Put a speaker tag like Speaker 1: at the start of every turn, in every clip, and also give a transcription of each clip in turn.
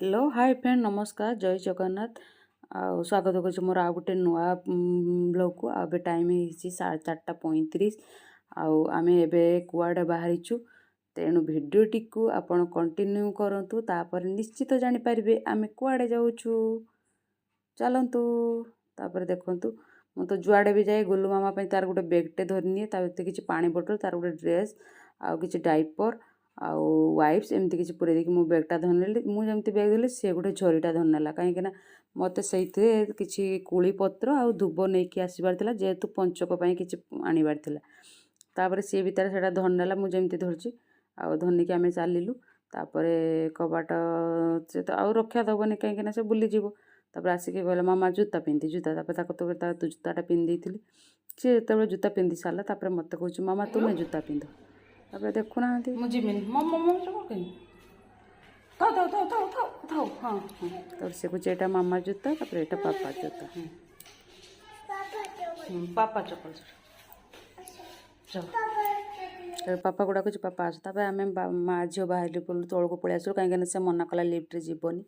Speaker 1: Hello hi friend नमस्कार जय जगन्नाथ स्वागत कर मोर आ गोटे नुआ ब्लॉग को आबे टाइम है 4:35 आमे एबे कुआडे बाहरीचु तेणु भिडियोटी को आपण कंटिन्यू करंतु तापर निश्चित जानि पारिबे आमे कुआडे जाउछु चलंतु तापर देखंतु मु तो जुआडे भी जाए गुल्लू मामा पे तार गोटे बैगटे धरनिए किछि पानी बोतल तार गोटे ड्रेस किछि डाइपर आउ वाइप्स एमती किसी पूरे देखिए मो बैगटा धरनेली मुझे बैग धरली सी गोटे झरीटा धरनेला कहीं मत से किसी कुली पत्र आ धुब नहीं कि आसबार जेहेतु पंचक किसी आणबार तापर सी भितर से धरनेला मुझे धरची धरनिकी आम चलू तापर कबाट से तो आउ रक्षा दबनी कहीं से बुलीज तापर आसिक कहला मामा जूता पिंधि जूता तापर जूताटा पिंधि सी जो जूता पिंधि सारा तापर मत कह मामा तुम्हें जूता पिंध तापर देखुना मुझे हाँ तब से कुछ एटा मामा जूता तापर एटा पापा जूता पापा चप्पल पापा गुड़ा कुछ पापा आस तापर आम माँ झील बाहर पड़ू तौक पलि आसू कहीं से मना कला लिफ्ट जीवनी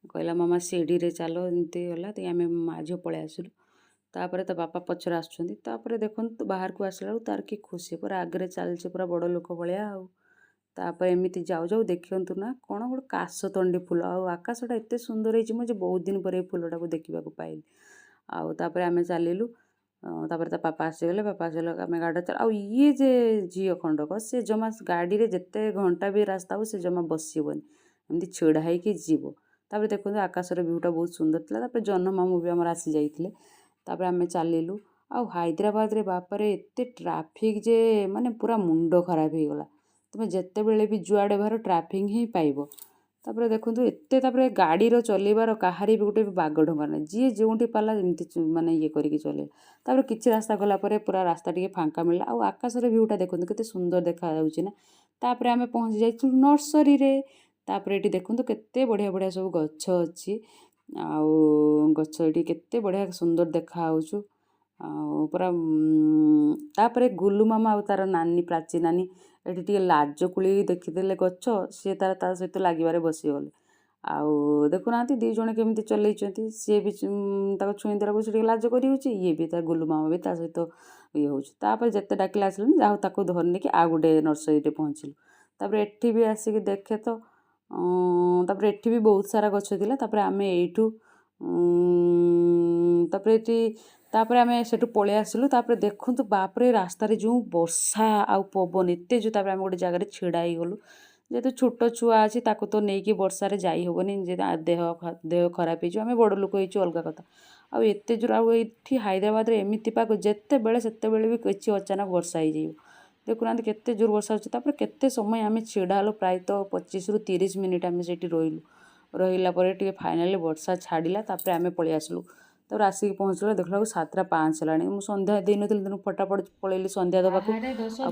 Speaker 1: कहला मामा सीढ़ी रे चल एमती गला आम माँ झील पलि आसलु तापर तो बापा पचर आसुँच देखो बाहर को आसला तार कि खुशी पूरा आगे चलছে पूरा बड़ लोक भाया तापर एमती जाऊ जाऊ देखु ना कौन गोटे काशतंडी फुल आकाशटा एत सुंदर है मुझे बहुत दिन पर फुलटा को देखा पाइली आउे आम चलू तापर पापा आसीगले पापा आसगले आम गाड़ी चल ये जे झील खंडक से जमा गाड़ी रे जिते घंटा भी रास्ता हो से जमा बसबनी एमती छिड़ा होगी जीव तापर देखो आकाशर भ्यूटा बहुत सुंदर था जन्म मामू भी आमर आसी जाइए तापर आम चलू हैदराबाद रे बापरे एते ट्राफिक जे माने पूरा मुंड खराब हो गला तुम्हें जिते बेले भी जुआड़े बाहर ट्राफिक ही पाइब तापर देखो एते तापर गाड़ी रो चलेबार कहारी भी गोटे बाग ढंगा ना जी जो पाला एमती माने ये करके चले तापर किछि रास्ता गला परे पूरा रास्ता टिके फांका मिलला आकाशर भ्यूटा देखो केते सुंदर देखा जाउछि ना तापर आमे पहुँची जाइछु नर्सरी रे तापर एटी देखो केते बढ़िया बढ़िया सब गछ अछि गछ एटी केते बढ़िया सुंदर देखा होछु पूरा तापर गुल्लू मामा आ तार नानी प्राची नानी एटी टिके लाजकुली देखीदेले गछ सी तार सहित लगे बसीगले देखुना दी जन केमी चलती सी भी छुई देला से लाज कर ये भी गुल्लू मामा भी सहित ये होपर जिते डाकिले आसलुनि जहाँ ताक धरनी कि आ गोटे नर्सरी पहुँचलु तापर एठी भी आसिक देखे तो तापर एठी भी बहुत सारा गछ थिला तापर आमे एठू तापर आमे सेठू पळे आसलु तापर देखंतु बापरे रास्ता रे जो वर्षा आ पवन एते जो तापर आमे गोटे जगह रे छिड़ा ही गलु जेतु छोट छुआ अछि ताको तो नेकी वर्षा रे जाई होबनी जे देह खराब हो आमे बड़ लोक होइछु अलगा कथा एते जोर एठी हैदराबाद रे एमिति पाग जेते बेले भी किछि अचानक वर्षा हो जाइयो देखुना केते जोर वर्षा होछि तापर केते समय आमे छिड़ा हलो प्राय तो 25 रु 30 मिनिट आमे सेठी रहिला परे टिके फाइनली वर्षा छाड़िला तापर आमे पळे आसलु तापर आसिक पहुँचला देखला 7:05 हेलानी मु संध्या देई नथिल तेनु फटाफट पळेली संध्या दबाकू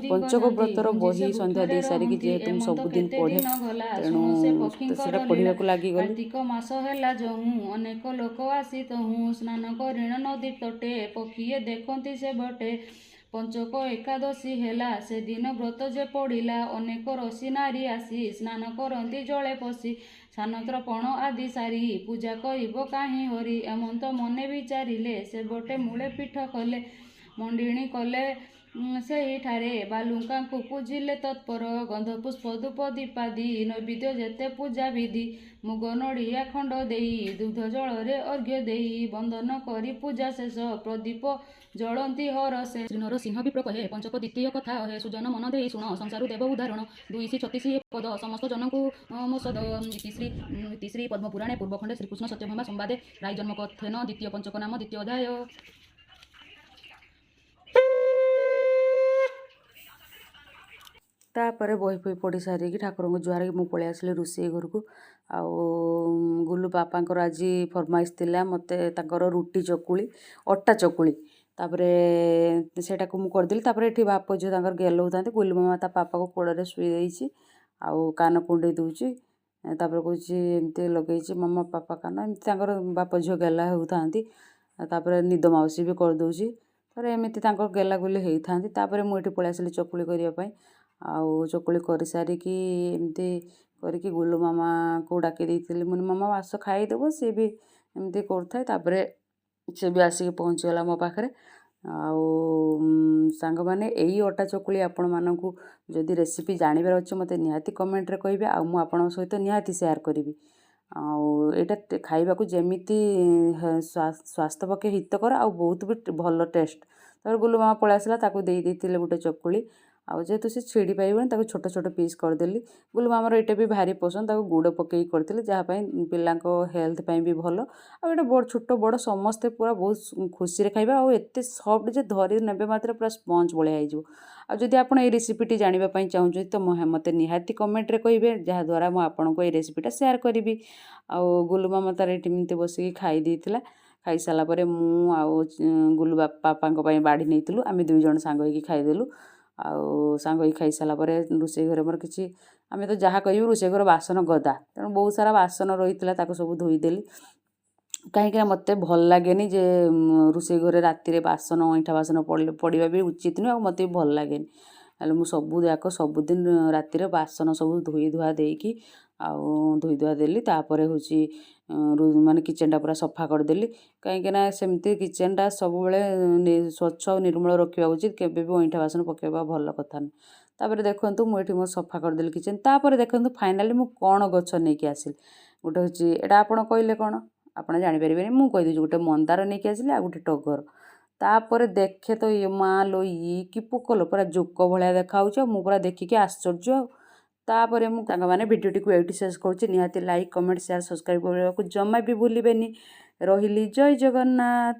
Speaker 1: पंचक व्रतर बही संध्या दे सारी जेहेतु सबुदिन पढ़े तेणु सेटा पढ़ा को लगी गली
Speaker 2: कार्तिक मास हेला जहू अनेक लोक आसी तहू स्नान करिण नदी तटे पक्षीए देखती से बटे पंचक एकादशी हेला से दिन व्रत जे पड़िला अनेक रसी नारी आसी स्नान करती जले पशि सानत्रपण आदि सारी पूजा करिब काहीं हरि एमंत मने विचारिले से बटे मूले पीठ कले मंडिणी कले सेहिठारे बालुका पूजिले तत्पर गंध पुष्प धूप दीपादि नैवेद्य जेते पूजा विधि मुग नड़िया खंड देई दुग्ध जल रे अर्घ्य देई बंदन करी पूजा शेष प्रदीप जलंती हरसे श्री नरसिंह विप्र कहे पंचक द्वितीय कथा हे सुजन मन दे शुण संसार देव उदाहरण 236 पद समस्त जन को मोसद श्री पद्मपुराणे पूर्वखंडे श्रीकृष्ण सत्यभामा संवादे राय जन्म कथन द्वितीय पंचक नाम द्वितीय अध्याय
Speaker 1: तापर बही फही पढ़ी सारिकी ठाकुर को जुहार मुझे पलि आसली रोषे घर को गुल्लू पापांकर आज फरमाइश थिला मते तांकर रुटी चकुली अट्टा चकुली तापरे सेटा को मु करदेली तापरे एठी बाप झियो तांकर गेल होतांते गुल्लू मामा ता पापा को कोड़े शुई देइछि कान कुंडे दूची तापर कहछि एमते लगेछि मामा पापा कान एमते तांकर बाप झियो गेला होतांती तापर निद माउसी भी कर दोछि तापर एमिति तांकर गेला गुली हेइथांती तापर मु एठी पळि आसली चकुली करिया पई ଆଉ ଚକୁଳି କରିସାରିକି ଏମିତି କରିକି ଗୁଲୁ ମାମାକୁ ଡାକି ଦେଇଥିଲି। ମୁଁ ମାମା ଆସ ଖାଇଦେବ। ସିଏ ବି ଏମିତି କରୁଥାଏ। ତାପରେ ସେ ବି ଆସିକି ପହଞ୍ଚିଗଲା ମୋ ପାଖରେ। ଆଉ ସାଙ୍ଗମାନେ ଏଇ ଅଟା ଚକୁଳି ଆପଣମାନଙ୍କୁ ଯଦି ରେସିପି ଜାଣିବାର ଅଛି ମୋତେ ନିହାତି କମେଣ୍ଟରେ କହିବେ, ଆଉ ମୁଁ ଆପଣଙ୍କ ସହିତ ନିହାତି ସେୟାର କରିବି। ଆଉ ଏଇଟା ଖାଇବାକୁ ଯେମିତି ସ୍ୱାସ୍ଥ୍ୟ ପକ୍ଷେ ହିତକର ଆଉ ବହୁତ ବି ଭଲ ଟେଷ୍ଟ। ତାପରେ ଗୁଲୁ ମାମା ପଳେଇ ଆସିଲା, ତାକୁ ଦେଇଥିଲେ ଗୋଟେ ଚକୁଳି। ଆଉ ଯେହେତୁ ସେ ଛିଡ଼ି ପାରିବନି ତାକୁ ଛୋଟ ଛୋଟ ପିସ୍ କରିଦେଲି। ଗୁଲୁ ମାମାର ଏଇଟା ବି ଭାରି ପସନ୍ଦ, ତାକୁ ଗୁଡ଼ ପକେଇକି କରିଥିଲି, ଯାହା ପାଇଁ ପିଲାଙ୍କ ହେଲ୍ଥ ପାଇଁ ବି ଭଲ। ଆଉ ଏଇଟା ଛୋଟ ବଡ଼ ସମସ୍ତେ ପୁରା ବହୁତ ଖୁସିରେ ଖାଇବା। ଆଉ ଏତେ ସଫ୍ଟ ଯେ ଧରି ନେବେ ମାତ୍ରେ ପୁରା ସ୍ପଞ୍ଜ ଭଳିଆ ହେଇଯିବ। ଆଉ ଯଦି ଆପଣ ଏଇ ରେସିପିଟି ଜାଣିବା ପାଇଁ ଚାହୁଁଛନ୍ତି ତ ମୋତେ ନିହାତି କମେଣ୍ଟରେ କହିବେ, ଯାହାଦ୍ୱାରା ମୁଁ ଆପଣଙ୍କୁ ଏଇ ରେସିପିଟା ସେୟାର କରିବି। ଆଉ ଗୁଲୁ ମାମା ତାର ଏଠି ଏମିତି ବସିକି ଖାଇ ଦେଇଥିଲା। ଖାଇସାରିଲା ପରେ ମୁଁ ଆଉ ଗୁଲୁ ବାପାଙ୍କ ପାଇଁ ବାଢ଼ି ନେଇଥିଲୁ। ଆମେ 2 ଜଣ ସାଙ୍ଗ ହେଇକି ଖାଇଦେଲୁ। ଆଉ ସାଙ୍ଗ ହେଇକି ଖାଇସାରିଲା ପରେ ରୋଷେଇ ଘରେ ମୋର କିଛି, ଆମେ ତ ଯାହା କହିବୁ ରୋଷେଇ ଘର ବାସନ ଗଦା, ତେଣୁ ବହୁତ ସାରା ବାସନ ରହିଥିଲା, ତାକୁ ସବୁ ଧୋଇଦେଲି। କାହିଁକିନା ମୋତେ ଭଲ ଲାଗେନି ଯେ ରୋଷେଇ ଘରେ ରାତିରେ ବାସନ ଅଇଁଠା ବାସନ ପଡ଼ିବା ବି ଉଚିତ ନୁହେଁ, ଆଉ ମୋତେ ବି ଭଲ ଲାଗେନି। ହେଲେ ମୁଁ ସବୁଦିନ ରାତିରେ ବାସନ ସବୁ ଧୋଇ ଧୁଆ ଦେଇକି ଆଉ ଧୋଇ ଧୁଆ ଦେଲି। ତାପରେ ହେଉଛି ମାନେ କିଚେନ୍ଟା ପୁରା ସଫା କରିଦେଲି। କାହିଁକିନା ସେମିତି କିଚେନ୍ଟା ସବୁବେଳେ ସ୍ୱଚ୍ଛ ଆଉ ନିର୍ମଳ ରଖିବା ଉଚିତ, କେବେ ବି ଅଇଁଠା ବାସନ ପକାଇବା ଭଲ କଥା ନୁହେଁ। ତାପରେ ଦେଖନ୍ତୁ ମୁଁ ଏଠି ମୋ ସଫା କରିଦେଲି କିଚେନ୍। ତାପରେ ଦେଖନ୍ତୁ ଫାଇନାଲି ମୁଁ କ'ଣ ଗଛ ନେଇକି ଆସିଲି। ଗୋଟେ ହେଉଛି, ଏଇଟା ଆପଣ କହିଲେ କ'ଣ ଆପଣ ଜାଣିପାରିବେନି, ମୁଁ କହିଦେଉଛି, ଗୋଟେ ମନ୍ଦାର ନେଇକି ଆସିଲି, ଆଉ ଗୋଟେ ଟଗର। ତାପରେ ଦେଖେ ତ ଇଏ ମା ଲୋ, ଇଏ କି ପୋକ ଲୋ, ପୁରା ଜୋକ ଭଳିଆ ଦେଖାହେଉଛି। ଆଉ ମୁଁ ପୁରା ଦେଖିକି ଆଶ୍ଚର୍ଯ୍ୟ। ଆଉ ତାପରେ ମୁଁ ସାଙ୍ଗମାନେ ଭିଡ଼ିଓଟିକୁ ଏଇଠି ଶେଷ କରୁଛି। ନିହାତି ଲାଇକ୍, କମେଣ୍ଟ, ସେୟାର, ସବସ୍କ୍ରାଇବ୍ କରିବାକୁ ଜମା ବି ଭୁଲିବେନି। ରହିଲି, ଜୟ ଜଗନ୍ନାଥ।